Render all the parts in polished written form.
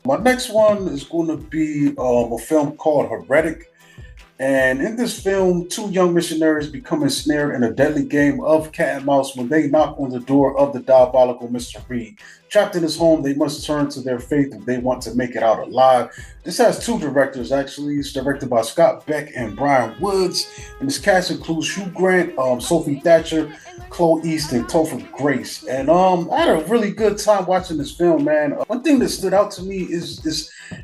My next one is going to be a film called Heretic. And in this film, two young missionaries become ensnared in a deadly game of cat and mouse when they knock on the door of the diabolical Mr. Reed. Trapped in his home, they must turn to their faith if they want to make it out alive. This has two directors, actually. It's directed by Scott Beck and Brian Woods. And this cast includes Hugh Grant, Sophie Thatcher, Chloe East, and Topher Grace. And I had a really good time watching this film, man. One thing that stood out to me is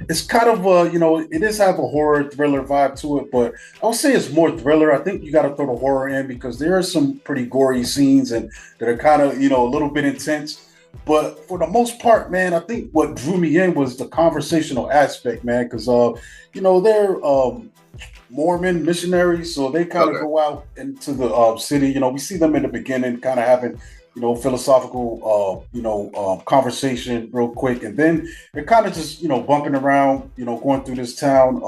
it's kind of it does have a horror thriller vibe to it, but I would say it's more thriller. I think you got to throw the horror in because there are some pretty gory scenes and that are kind of a little bit intense. But for the most part, man, I think what drew me in was the conversational aspect, man, because they're Mormon missionaries, so they kind of go out into the city. We see them in the beginning, kind of having philosophical conversation real quick, and then they're kind of just bumping around, going through this town,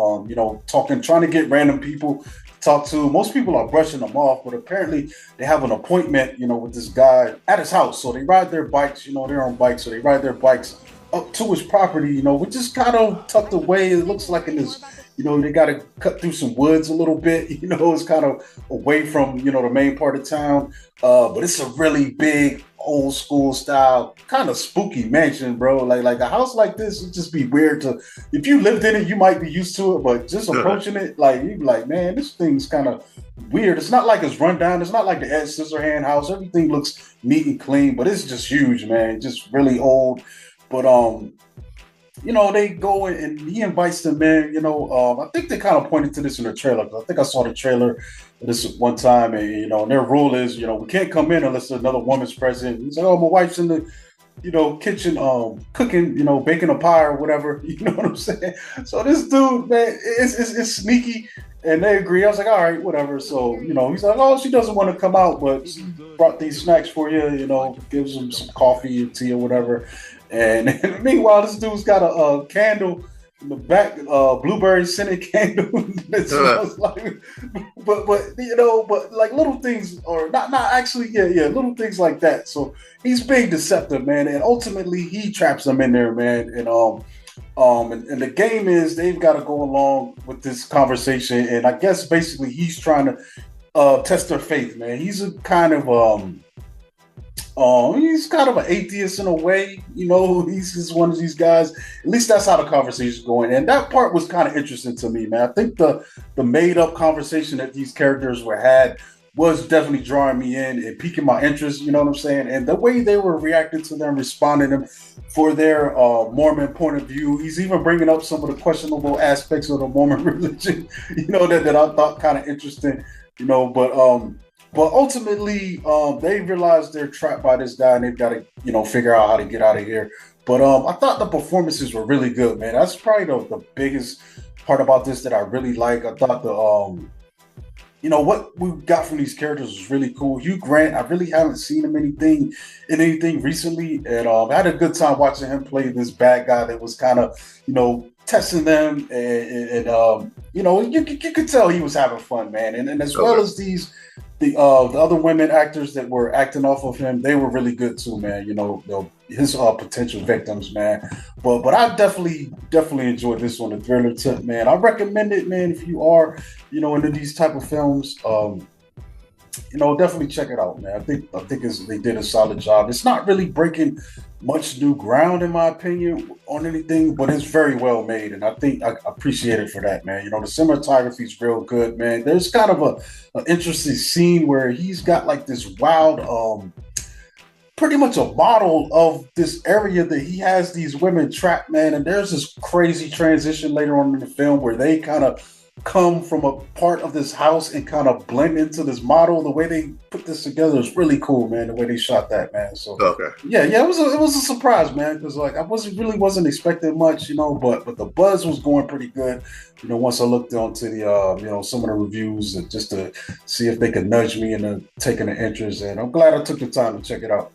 talking, trying to get random people to talk to. Most people are brushing them off, but apparently they have an appointment, with this guy at his house. So they ride their bikes, they're on bikes, so they ride their bikes up to his property, which is kind of tucked away. It looks like in this, they got to cut through some woods a little bit, it's kind of away from, the main part of town. But it's a really big, old school style, kind of spooky mansion, bro. Like a house like this would just be weird if you lived in it, you might be used to it, but just approaching it, like, you'd be like, man, this thing's kind of weird. It's not like it's run down. It's not like the Ed Scissorhand house. Everything looks neat and clean, but it's just huge, man. Just really old. But, they go in and he invites them in, I think they kind of pointed to this in the trailer. I think I saw the trailer this one time, and, and their rule is, we can't come in unless another woman's present. He's like, oh, my wife's in the, kitchen, cooking, baking a pie or whatever. You know what I'm saying? So this dude, man, it's sneaky, and they agree. I was like, all right, whatever. So, he's like, oh, she doesn't want to come out, but she brought these snacks for you, gives them some coffee or tea or whatever. And meanwhile, this dude's got a candle in the back, blueberry scented candle that smells like, but like little things, or not actually, little things like that. So he's being deceptive, man, and ultimately he traps them in there, man. And the game is they've got to go along with this conversation, and I guess basically he's trying to test their faith, man. He's a kind of he's kind of an atheist in a way, he's just one of these guys. At least that's how the conversation's going. And that part was kind of interesting to me, man. I think the made up conversation that these characters had was definitely drawing me in and piquing my interest, you know what I'm saying? And the way they were reacting to them, responding to them for their Mormon point of view. He's even bringing up some of the questionable aspects of the Mormon religion, that I thought kind of interesting, but ultimately, they realize they're trapped by this guy, and they've got to, figure out how to get out of here. But I thought the performances were really good, man. That's probably the biggest part about this that I really like. I thought what we got from these characters was really cool. Hugh Grant, I really haven't seen him in anything recently, and I had a good time watching him play this bad guy that was kind of, testing them, and you could tell he was having fun, man. And as well as the other women actors that were acting off of him, they were really good too, man. His potential victims, man. But I definitely enjoyed this one, the thriller tip, man. I recommend it, man, if you are, into these type of films. Definitely check it out, man. I think they did a solid job. It's not really breaking much new ground, in my opinion, on anything, but it's very well made, and I think I appreciate it for that, man. The cinematography is real good, man. There's kind of an interesting scene where he's got like this wild, pretty much a model of this area that he has these women trapped, man. And there's this crazy transition later on in the film where they kind of come from a part of this house and kind of blend into this model. The way they put this together is really cool, man. The way they shot that, man. So yeah, it was a surprise, man, because like I wasn't expecting much, but the buzz was going pretty good. Once I looked onto the some of the reviews and just to see if they could nudge me into taking an interest, and I'm glad I took the time to check it out.